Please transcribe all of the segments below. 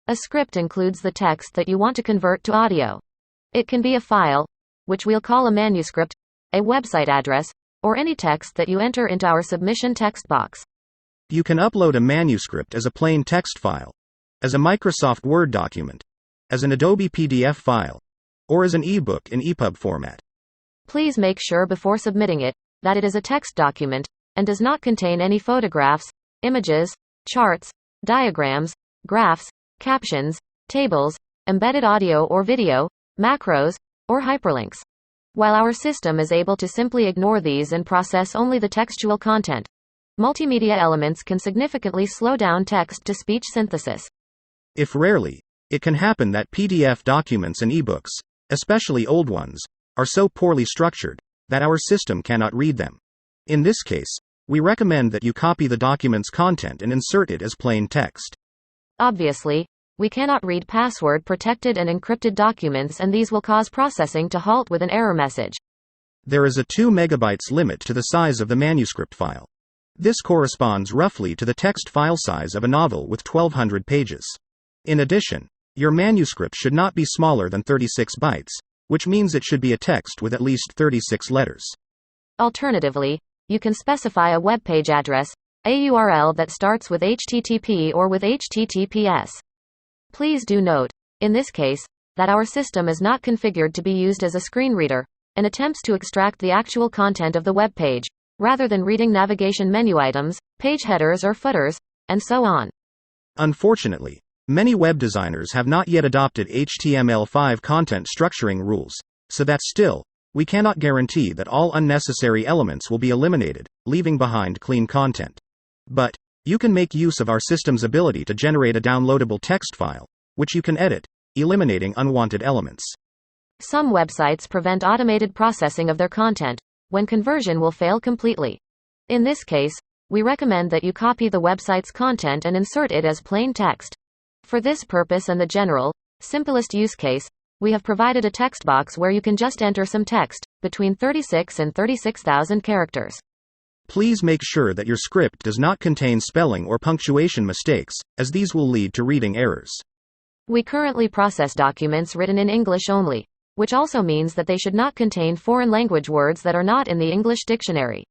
A script includes the text that you want to convert to audio. It can be a file, which we'll call a manuscript, a website address, or any text that you enter into our submission text box. You can upload a manuscript as a plain text file, as a Microsoft Word document, as an Adobe PDF file, or as an ebook in EPUB format. Please make sure before submitting it that it is a text document and does not contain any photographs, images, charts, diagrams, graphs, captions, tables, embedded audio or video, macros, or hyperlinks. While our system is able to simply ignore these and process only the textual content, multimedia elements can significantly slow down text-to-speech synthesis. If rarely, it can happen that PDF documents and ebooks, especially old ones, are so poorly structured that our system cannot read them. In this case, we recommend that you copy the document's content and insert it as plain text. Obviously, we cannot read password-protected and encrypted documents, and these will cause processing to halt with an error message. There is a 2 megabytes limit to the size of the manuscript file. This corresponds roughly to the text file size of a novel with 1,200 pages. In addition, your manuscript should not be smaller than 36 bytes, which means it should be a text with at least 36 letters. Alternatively, you can specify a web page address, a URL that starts with HTTP or with HTTPS. Please do note, in this case, that our system is not configured to be used as a screen reader, and attempts to extract the actual content of the web page, rather than reading navigation menu items, page headers or footers, and so on. Unfortunately, many web designers have not yet adopted HTML5 content structuring rules, so that still, we cannot guarantee that all unnecessary elements will be eliminated, leaving behind clean content. But you can make use of our system's ability to generate a downloadable text file, which you can edit, eliminating unwanted elements. Some websites prevent automated processing of their content, when conversion will fail completely. In this case, we recommend that you copy the website's content and insert it as plain text. For this purpose and the general, simplest use case, we have provided a text box where you can just enter some text, between 36 and 36,000 characters. Please make sure that your script does not contain spelling or punctuation mistakes, as these will lead to reading errors. We currently process documents written in English only, which also means that they should not contain foreign language words that are not in the English dictionary.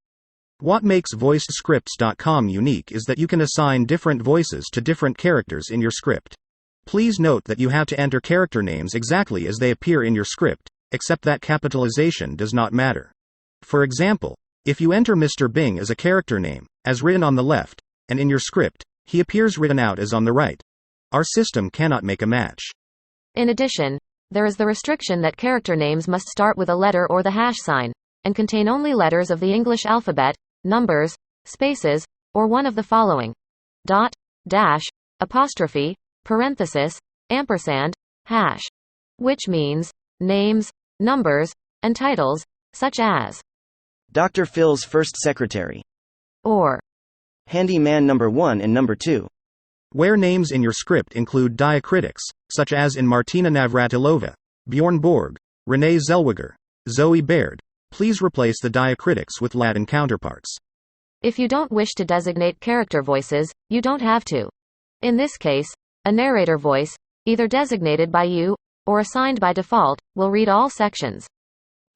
What makes voicedscripts.com unique is that you can assign different voices to different characters in your script. Please note that you have to enter character names exactly as they appear in your script, except that capitalization does not matter. For example, if you enter Mr. Bing as a character name, as written on the left, and in your script, he appears written out as on the right, our system cannot make a match. In addition, there is the restriction that character names must start with a letter or the hash sign, and contain only letters of the English alphabet, numbers, spaces, or one of the following: dot, dash, apostrophe, parenthesis, ampersand, hash. Which means, names, numbers, and titles, such as Dr. Phil's first secretary, or Handyman number 1 and number 2. Where names in your script include diacritics, such as in Martina Navratilova, Bjorn Borg, Renee Zellweger, Zoe Baird, please replace the diacritics with Latin counterparts. If you don't wish to designate character voices, you don't have to. In this case, a narrator voice, either designated by you, or assigned by default, will read all sections.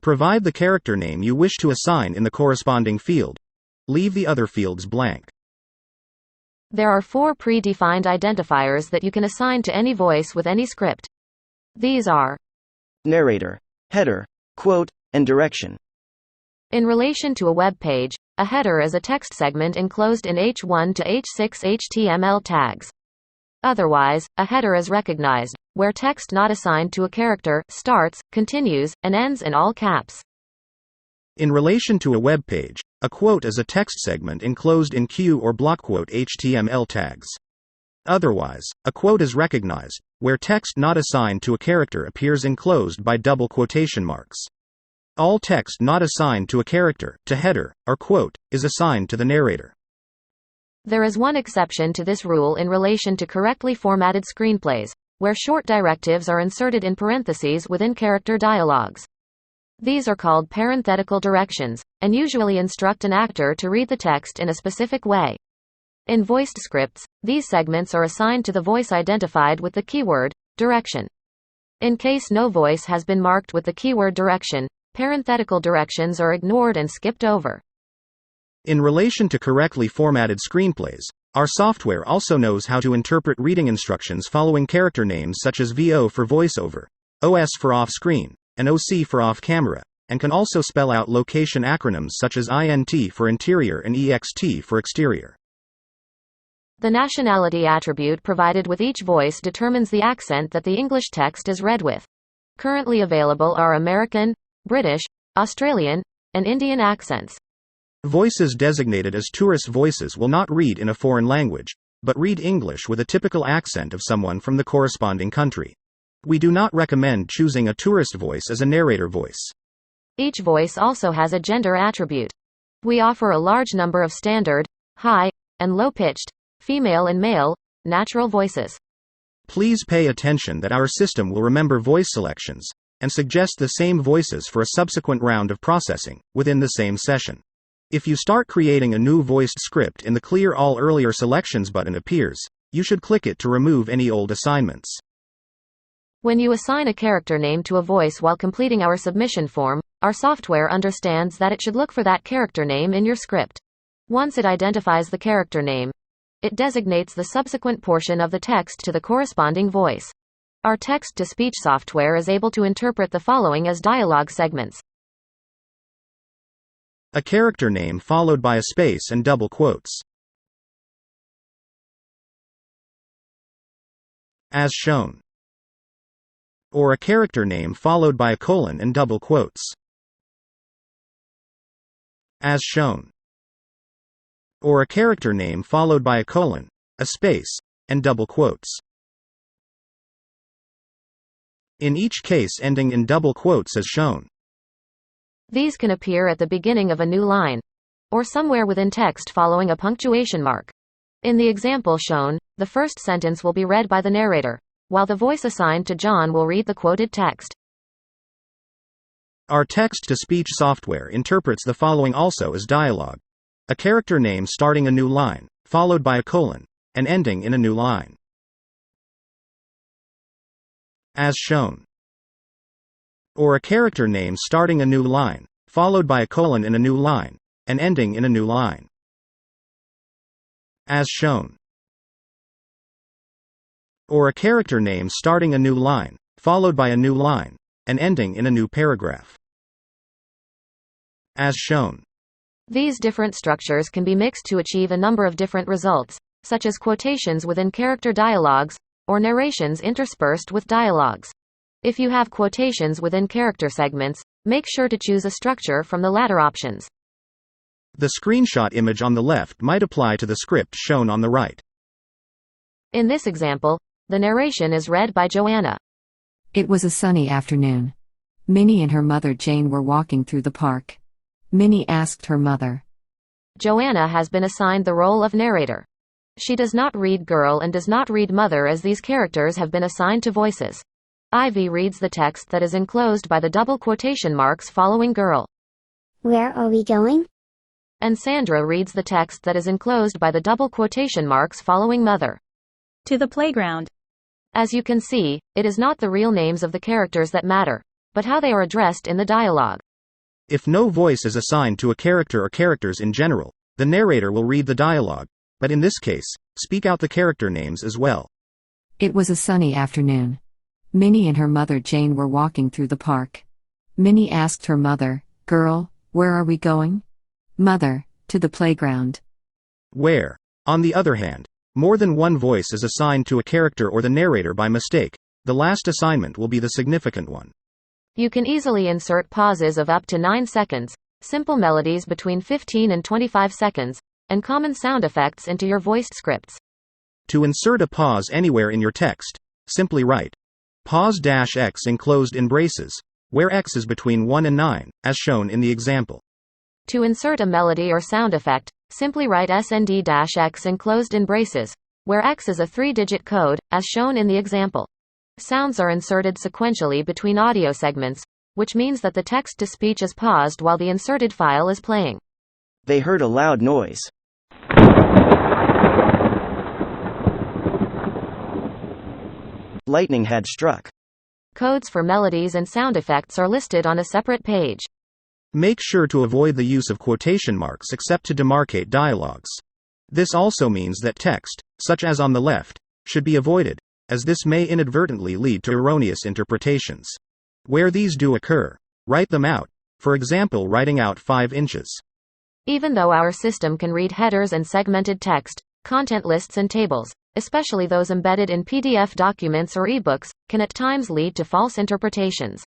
Provide the character name you wish to assign in the corresponding field. Leave the other fields blank. There are 4 pre-defined identifiers that you can assign to any voice with any script. These are narrator, header, quote, and direction. In relation to a web page, a header is a text segment enclosed in H1 to H6 HTML tags. Otherwise, a header is recognized, where text not assigned to a character starts, continues, and ends in all caps. In relation to a web page, a quote is a text segment enclosed in Q or blockquote HTML tags. Otherwise, a quote is recognized, where text not assigned to a character appears enclosed by double quotation marks. All text not assigned to a character, to header, or quote, is assigned to the narrator. There is one exception to this rule in relation to correctly formatted screenplays, where short directives are inserted in parentheses within character dialogues. These are called parenthetical directions, and usually instruct an actor to read the text in a specific way. In voiced scripts, these segments are assigned to the voice identified with the keyword direction. In case no voice has been marked with the keyword direction, parenthetical directions are ignored and skipped over. In relation to correctly formatted screenplays, our software also knows how to interpret reading instructions following character names such as VO for voiceover, OS for off-screen, and OC for off-camera, and can also spell out location acronyms such as INT for interior and EXT for exterior. The nationality attribute provided with each voice determines the accent that the English text is read with. Currently available are American, British, Australian, and Indian accents. Voices designated as tourist voices will not read in a foreign language, but read English with a typical accent of someone from the corresponding country. We do not recommend choosing a tourist voice as a narrator voice. Each voice also has a gender attribute. We offer a large number of standard, high, and low-pitched, female and male, natural voices. Please pay attention that our system will remember voice selections, and suggest the same voices for a subsequent round of processing, within the same session. If you start creating a new voiced script and the Clear All Earlier Selections button appears, you should click it to remove any old assignments. When you assign a character name to a voice while completing our submission form, our software understands that it should look for that character name in your script. Once it identifies the character name, it designates the subsequent portion of the text to the corresponding voice. Our text-to-speech software is able to interpret the following as dialogue segments. A character name followed by a space and double quotes. As shown. Or a character name followed by a colon and double quotes. As shown. Or a character name followed by a colon, a space, and double quotes. In each case ending in double quotes as shown. These can appear at the beginning of a new line, or somewhere within text following a punctuation mark. In the example shown, the first sentence will be read by the narrator, while the voice assigned to John will read the quoted text. Our text-to-speech software interprets the following also as dialogue. A character name starting a new line, followed by a colon, and ending in a new line. As shown. Or a character name starting a new line, followed by a colon in a new line, and ending in a new line. As shown. Or a character name starting a new line, followed by a new line, and ending in a new paragraph. As shown. These different structures can be mixed to achieve a number of different results, such as quotations within character dialogues, or narrations interspersed with dialogues. If you have quotations within character segments, make sure to choose a structure from the latter options. The screenshot image on the left might apply to the script shown on the right. In this example, the narration is read by Joanna. It was a sunny afternoon. Minnie and her mother Jane were walking through the park. Minnie asked her mother. Joanna has been assigned the role of narrator. She does not read girl and does not read mother as these characters have been assigned to voices. Ivy reads the text that is enclosed by the double quotation marks following girl. Where are we going? And Sandra reads the text that is enclosed by the double quotation marks following mother. To the playground. As you can see, it is not the real names of the characters that matter, but how they are addressed in the dialogue. If no voice is assigned to a character or characters in general, the narrator will read the dialogue, but in this case, speak out the character names as well. It was a sunny afternoon. Minnie and her mother Jane were walking through the park. Minnie asked her mother, "Girl, where are we going?" "Mother, to the playground." Where, on the other hand, more than one voice is assigned to a character or the narrator by mistake, the last assignment will be the significant one. You can easily insert pauses of up to 9 seconds, simple melodies between 15 and 25 seconds, and common sound effects into your voiced scripts. To insert a pause anywhere in your text, simply write pause-x enclosed in braces, where x is between 1 and 9, as shown in the example. To insert a melody or sound effect, simply write snd-x enclosed in braces, where x is a 3-digit code, as shown in the example. Sounds are inserted sequentially between audio segments, which means that the text-to-speech is paused while the inserted file is playing. They heard a loud noise. lightning had struck. Codes for melodies and sound effects are listed on a separate page. Make sure to avoid the use of quotation marks except to demarcate dialogues. This also means that text, such as on the left, should be avoided, as this may inadvertently lead to erroneous interpretations. Where these do occur, write them out, for example writing out 5 inches. Even though our system can read headers and segmented text, content lists and tables, especially those embedded in PDF documents or ebooks, can at times lead to false interpretations.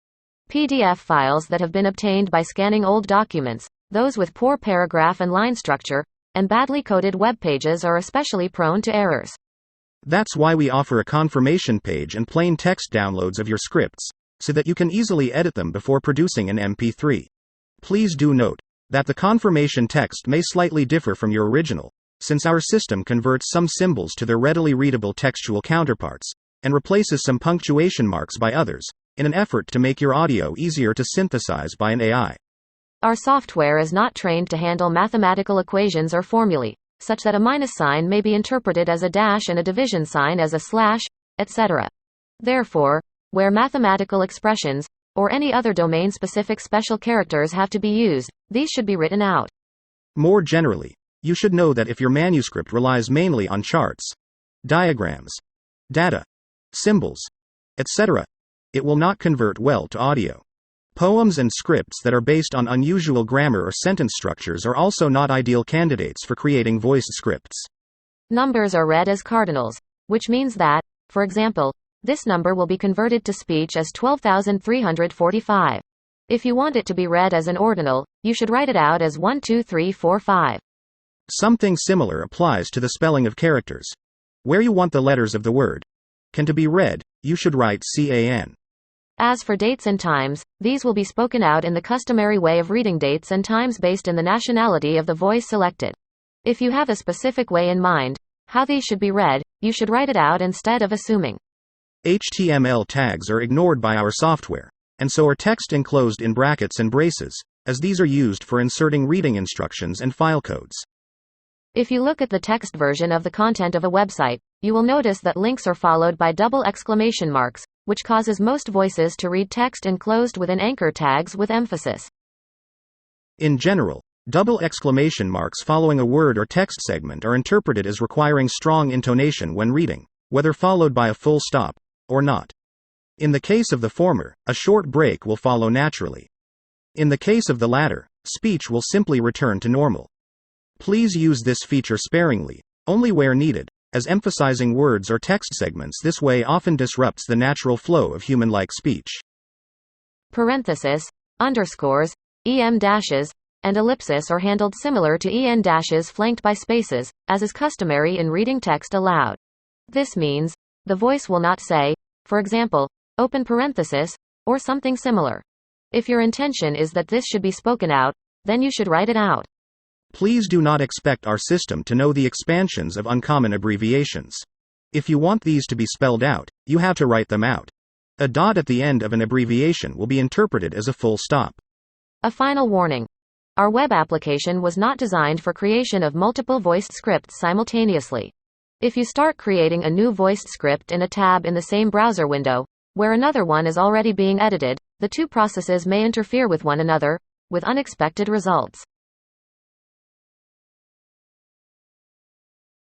PDF files that have been obtained by scanning old documents, those with poor paragraph and line structure, and badly coded web pages are especially prone to errors. That's why we offer a confirmation page and plain text downloads of your scripts, so that you can easily edit them before producing an MP3. Please do note that the confirmation text may slightly differ from your original, since our system converts some symbols to their readily readable textual counterparts, and replaces some punctuation marks by others, in an effort to make your audio easier to synthesize by an AI. Our software is not trained to handle mathematical equations or formulae, such that a minus sign may be interpreted as a dash and a division sign as a slash, etc. Therefore, where mathematical expressions, or any other domain-specific special characters have to be used, these should be written out. More generally, you should know that if your manuscript relies mainly on charts, diagrams, data, symbols, etc., it will not convert well to audio. Poems and scripts that are based on unusual grammar or sentence structures are also not ideal candidates for creating voiced scripts. Numbers are read as cardinals, which means that, for example, this number will be converted to speech as 12,345. If you want it to be read as an ordinal, you should write it out as 1 2 3 4 5. Something similar applies to the spelling of characters. Where you want the letters of the word can to be read, you should write CAN. As for dates and times, these will be spoken out in the customary way of reading dates and times based in the nationality of the voice selected. If you have a specific way in mind, how these should be read, you should write it out instead of assuming. HTML tags are ignored by our software, and so are text enclosed in brackets and braces, as these are used for inserting reading instructions and file codes. If you look at the text version of the content of a website, you will notice that links are followed by double exclamation marks, which causes most voices to read text enclosed within anchor tags with emphasis. In general, double exclamation marks following a word or text segment are interpreted as requiring strong intonation when reading, whether followed by a full stop or not. In the case of the former, a short break will follow naturally. In the case of the latter, speech will simply return to normal. Please use this feature sparingly, only where needed, as emphasizing words or text segments this way often disrupts the natural flow of human-like speech. Parenthesis, underscores, em dashes, and ellipsis are handled similar to en dashes flanked by spaces, as is customary in reading text aloud. This means, the voice will not say, for example, open parenthesis, or something similar. If your intention is that this should be spoken out, then you should write it out. Please do not expect our system to know the expansions of uncommon abbreviations. If you want these to be spelled out, you have to write them out. A dot at the end of an abbreviation will be interpreted as a full stop. A final warning. Our web application was not designed for creation of multiple voiced scripts simultaneously. If you start creating a new voiced script in a tab in the same browser window, where another one is already being edited, the two processes may interfere with one another, with unexpected results.